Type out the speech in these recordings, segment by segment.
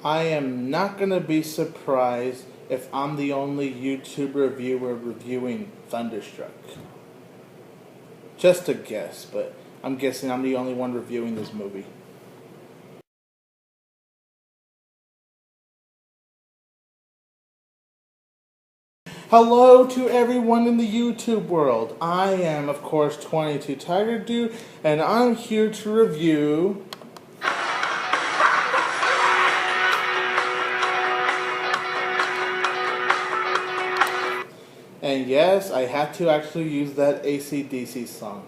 I am not going to be surprised if I'm the only YouTube reviewer reviewing Thunderstruck. Just a guess, but I'm guessing I'm the only one reviewing this movie. Hello to everyone in the YouTube world. I am, of course, 22 Tiger Dude, and I'm here to review and yes, I had to actually use that AC/DC song.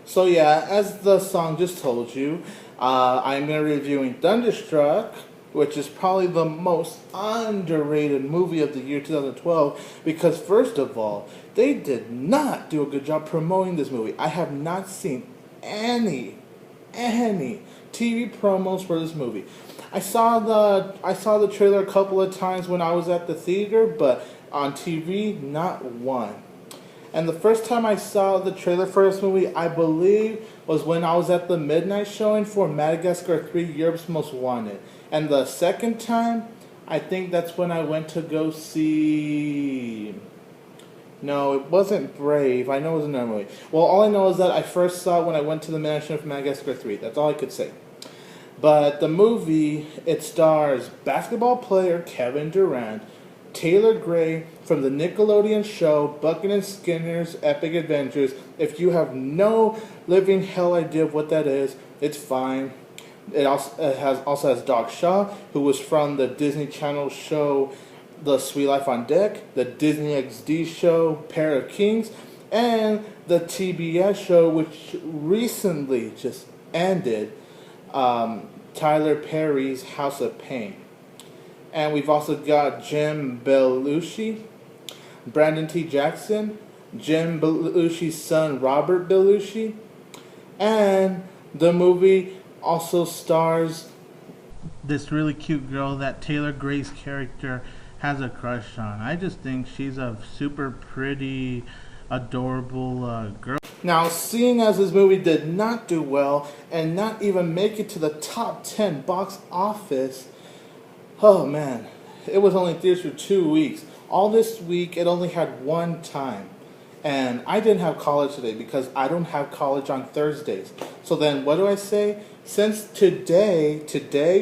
So yeah, as the song just told you, I'm going to be reviewing Thunderstruck, which is probably the most underrated movie of the year 2012, because first of all, they did not do a good job promoting this movie. I have not seen any TV promos for this movie. I saw the trailer a couple of times when I was at the theater, but on TV, not one. And the first time I saw the trailer for this movie, I believe, was when I was at the midnight showing for Madagascar 3, Europe's Most Wanted. And the second time, I think that's when I went to go see... No, it wasn't Brave. I know it was another movie. Well, all I know is that I first saw it when I went to the midnight showing for Madagascar 3. That's all I could say. But the movie, it stars basketball player Kevin Durant, Taylor Gray from the Nickelodeon show Bucket and Skinner's Epic Adventures. If you have no living hell idea of what that is, it's fine. It also has Doc Shaw, who was from the Disney Channel show The Sweet Life on Deck, the Disney XD show Pair of Kings, and the TBS show which recently just ended, Tyler Perry's House of Pain. And we've also got Jim Belushi, Brandon T. Jackson, Jim Belushi's son Robert Belushi, and the movie also stars this really cute girl that Taylor Gray's character has a crush on. I just think she's a super pretty, adorable girl. Now, seeing as this movie did not do well and not even make it to the top 10 box office, oh man, it was only in theaters for 2 weeks. All this week, it only had one time. And I didn't have college today because I don't have college on Thursdays. So then what do I say? Since today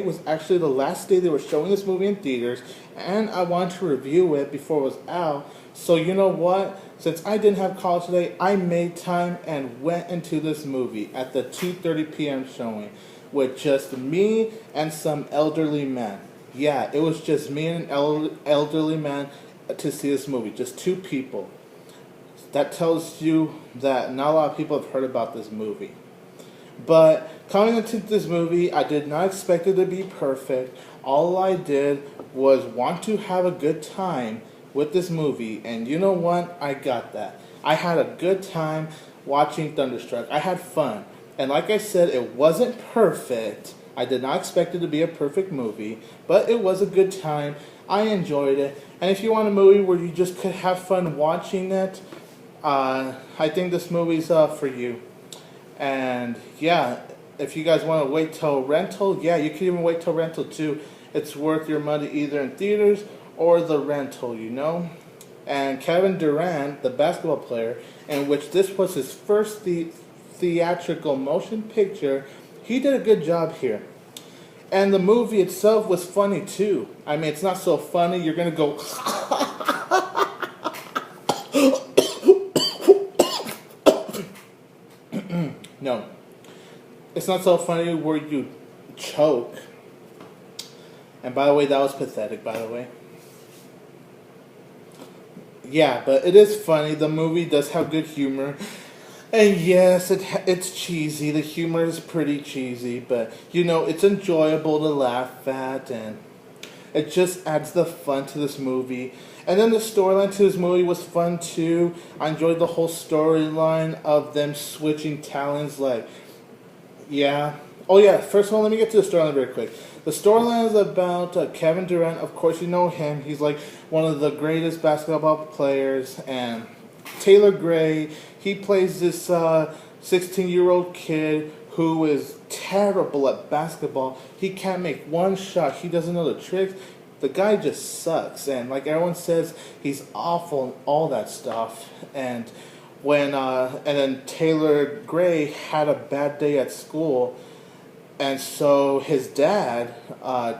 was actually the last day they were showing this movie in theaters, and I wanted to review it before it was out. So you know what? Since I didn't have college today, I made time and went into this movie at the 2:30 p.m. showing with just me and some elderly men. Yeah, it was just me and an elderly man to see this movie. Just two people. That tells you that not a lot of people have heard about this movie. But coming into this movie, I did not expect it to be perfect. All I did was want to have a good time with this movie. And you know what? I got that. I had a good time watching Thunderstruck. I had fun. And like I said, it wasn't perfect. I did not expect it to be a perfect movie, but it was a good time. I enjoyed it. And if you want a movie where you just could have fun watching it, I think this movie's for you. And yeah, if you guys want to wait till rental, yeah, you can even wait till rental too. It's worth your money either in theaters or the rental, you know. And Kevin Durant, the basketball player, in which this was his first theatrical motion picture, he did a good job here. And the movie itself was funny too. I mean, it's not so funny, you're going to go... No. It's not so funny where you choke. And by the way, that was pathetic, by the way. Yeah, but it is funny. The movie does have good humor. And yes, it's cheesy. The humor is pretty cheesy. But, you know, it's enjoyable to laugh at. And it just adds the fun to this movie. And then the storyline to this movie was fun too. I enjoyed the whole storyline of them switching talents. Like, yeah. Oh yeah, first of all, let me get to the storyline very quick. The storyline is about Kevin Durant. Of course, you know him. He's like one of the greatest basketball players. And Taylor Gray, he plays this 16-year-old kid who is terrible at basketball. He can't make one shot. He doesn't know the tricks. The guy just sucks, and like everyone says, he's awful and all that stuff. And then Taylor Gray had a bad day at school, and so his dad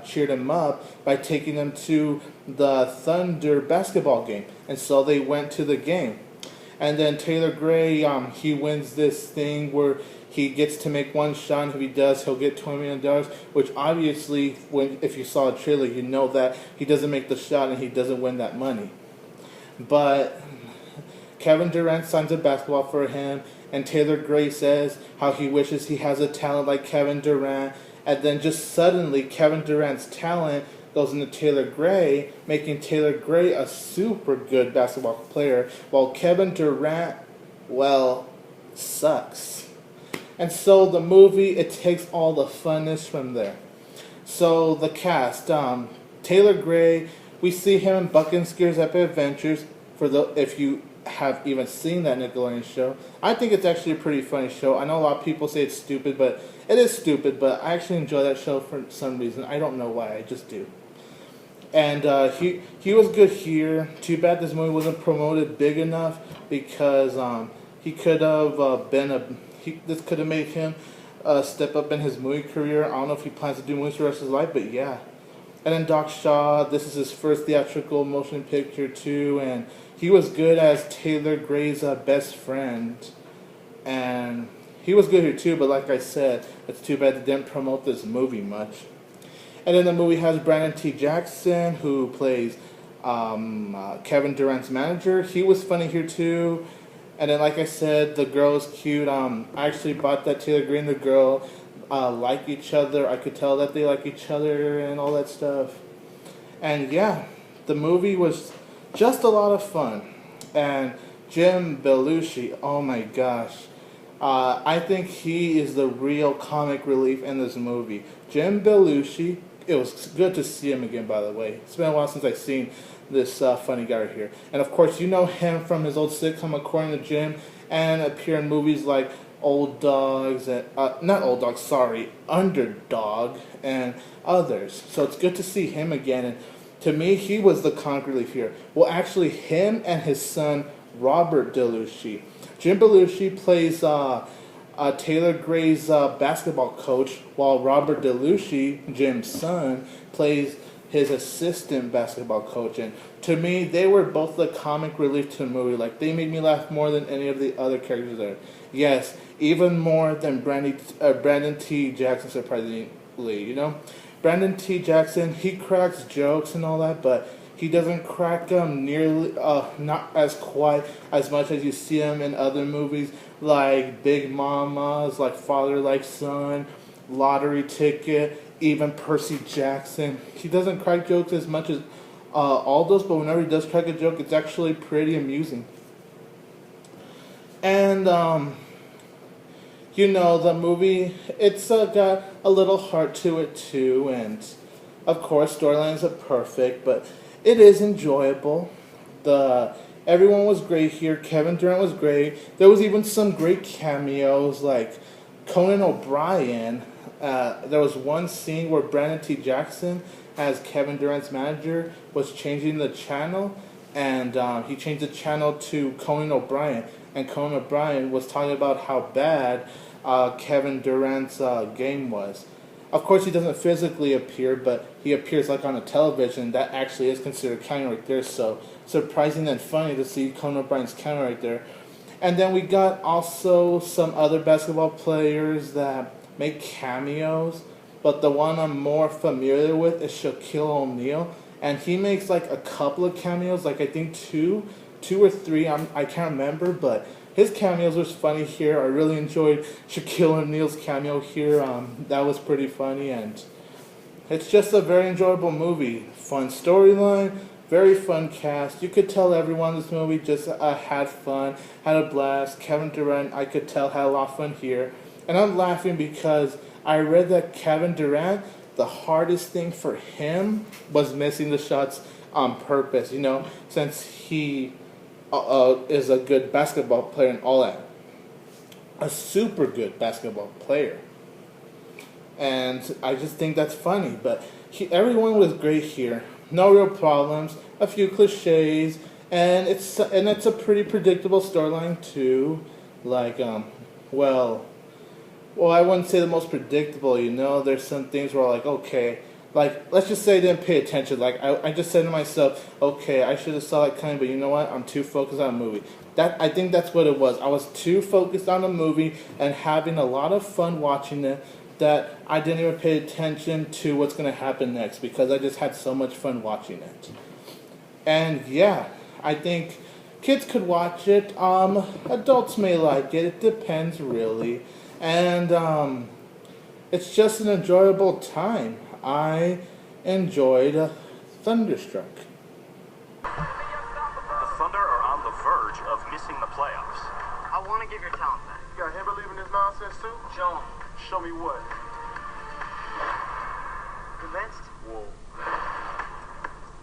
cheered him up by taking him to the Thunder basketball game, and so they went to the game. And then Taylor Gray, he wins this thing where he gets to make one shot, and if he does, he'll get $20 million, which obviously, if you saw a trailer, you know that he doesn't make the shot and he doesn't win that money. But Kevin Durant signs a basketball for him, and Taylor Gray says how he wishes he has a talent like Kevin Durant, and then just suddenly Kevin Durant's talent goes into Taylor Gray, making Taylor Gray a super good basketball player, while Kevin Durant, well, sucks. And so the movie, it takes all the funness from there. So the cast, Taylor Gray, we see him in Buck and Scare's Epic Adventures, if you have even seen that Nickelodeon show. I think it's actually a pretty funny show. I know a lot of people say it's stupid, but it is stupid, but I actually enjoy that show for some reason. I don't know why, I just do. And he was good here. Too bad this movie wasn't promoted big enough, because he could have this could have made him step up in his movie career. I don't know if he plans to do movies for the rest of his life, but yeah. And then Doc Shaw, this is his first theatrical motion picture too, and he was good as Taylor Gray's best friend. And he was good here too, but like I said, it's too bad they didn't promote this movie much. And then the movie has Brandon T. Jackson, who plays Kevin Durant's manager. He was funny here too. And then, like I said, the girl is cute. I actually bought that Taylor Gray and the girl like each other. I could tell that they like each other and all that stuff. And yeah, the movie was just a lot of fun. And Jim Belushi, oh my gosh. I think he is the real comic relief in this movie. Jim Belushi, it was good to see him again, by the way. It's been a while since I've seen this funny guy right here. And of course, you know him from his old sitcom According to Jim, and appear in movies like Old Dogs, and, not Old Dogs, sorry, Underdog, and others. So it's good to see him again. And to me, he was the comic relief here. Well, actually, him and his son, Robert Belushi. Jim Belushi plays Taylor Gray's basketball coach, while Robert Belushi, Jim's son, plays his assistant basketball coach. And to me, they were both the comic relief to the movie. Like, they made me laugh more than any of the other characters there. Yes, even more than Brandon T. Jackson, surprisingly, you know? Brandon T. Jackson, he cracks jokes and all that, but he doesn't crack them nearly, not as quite as much as you see him in other movies like Big Mamas, like Father Like Son, Lottery Ticket, even Percy Jackson. He doesn't crack jokes as much as all those, but whenever he does crack a joke, it's actually pretty amusing. And, you know, the movie, it's got a little heart to it too, and of course, storylines are perfect, but it is enjoyable. Everyone was great here. Kevin Durant was great. There was even some great cameos, like Conan O'Brien. There was one scene where Brandon T. Jackson, as Kevin Durant's manager, was changing the channel, and he changed the channel to Conan O'Brien, and Conan O'Brien was talking about how bad Kevin Durant's game was. Of course, he doesn't physically appear, but he appears like on a television. That actually is considered canon right there, so surprising and funny to see Conan O'Brien's canon right there. And then we got also some other basketball players that make cameos, but the one I'm more familiar with is Shaquille O'Neal, and he makes like a couple of cameos, like I think two or three, I can't remember, but his cameos was funny here. I really enjoyed Shaquille O'Neal's cameo here. That was pretty funny, and it's just a very enjoyable movie. Fun storyline, very fun cast. You could tell everyone in this movie just had fun, had a blast. Kevin Durant, I could tell, had a lot of fun here. And I'm laughing because I read that Kevin Durant, the hardest thing for him was missing the shots on purpose, you know, since he is a good basketball player and all that. A super good basketball player. and I just think that's funny. But everyone was great here. No real problems. A few cliches, and it's a pretty predictable storyline too. Like well, I wouldn't say the most predictable. There's some things where like okay. Like, let's just say I didn't pay attention. Like, I just said to myself, okay, I should have saw it coming, but you know what? I'm too focused on the movie. I think that's what it was. I was too focused on the movie and having a lot of fun watching it that I didn't even pay attention to what's going to happen next because I just had so much fun watching it. And yeah, I think kids could watch it. Adults may like it. It depends, really. And it's just an enjoyable time. I enjoyed Thunderstruck. The Thunder are on the verge of missing the playoffs. I want to give your talent back. You got him believing this nonsense too? Show him. Show me what? Convinced? Whoa.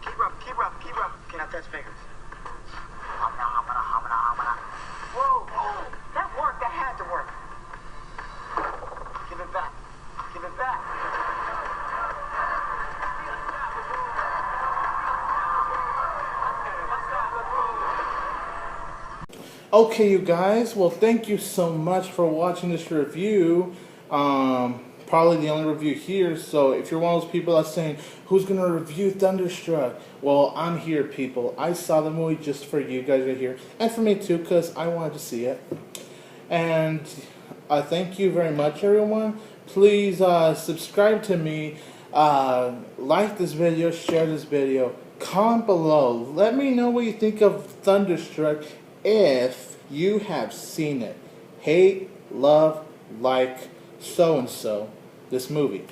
Keep rubbing, keep rubbing, keep rubbing. Can I touch fingers? Whoa, whoa. That worked. That had to work. Give it back. Give it back. Okay, you guys. Well, thank you so much for watching this review. Probably the only review here. So if you're one of those people that's saying, who's going to review Thunderstruck? Well, I'm here, people. I saw the movie just for you guys right here. And for me, too, because I wanted to see it. And thank you very much, everyone. Please subscribe to me. Like this video. Share this video. Comment below. Let me know what you think of Thunderstruck if you have seen it. Hate, love, like, so-and-so, this movie.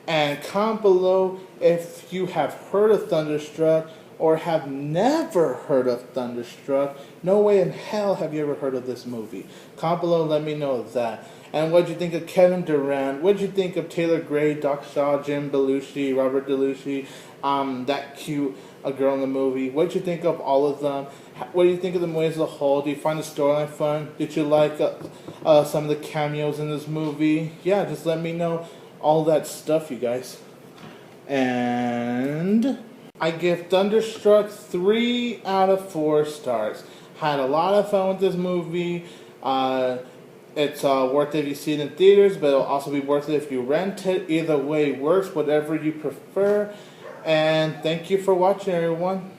And comment below if you have heard of Thunderstruck or have never heard of Thunderstruck. No way in hell have you ever heard of this movie. Comment below and let me know that. And what did you think of Kevin Durant? What did you think of Taylor Gray, Doc Shaw, Jim Belushi, Robert Belushi, that cute girl in the movie? What did you think of all of them? What do you think of the movie as a whole? Do you find the storyline fun? Did you like some of the cameos in this movie? Yeah, just let me know all that stuff, you guys. And I give Thunderstruck 3 out of 4 stars. Had a lot of fun with this movie. It's worth it if you see it in theaters, but it'll also be worth it if you rent it. Either way works, whatever you prefer. And thank you for watching, everyone.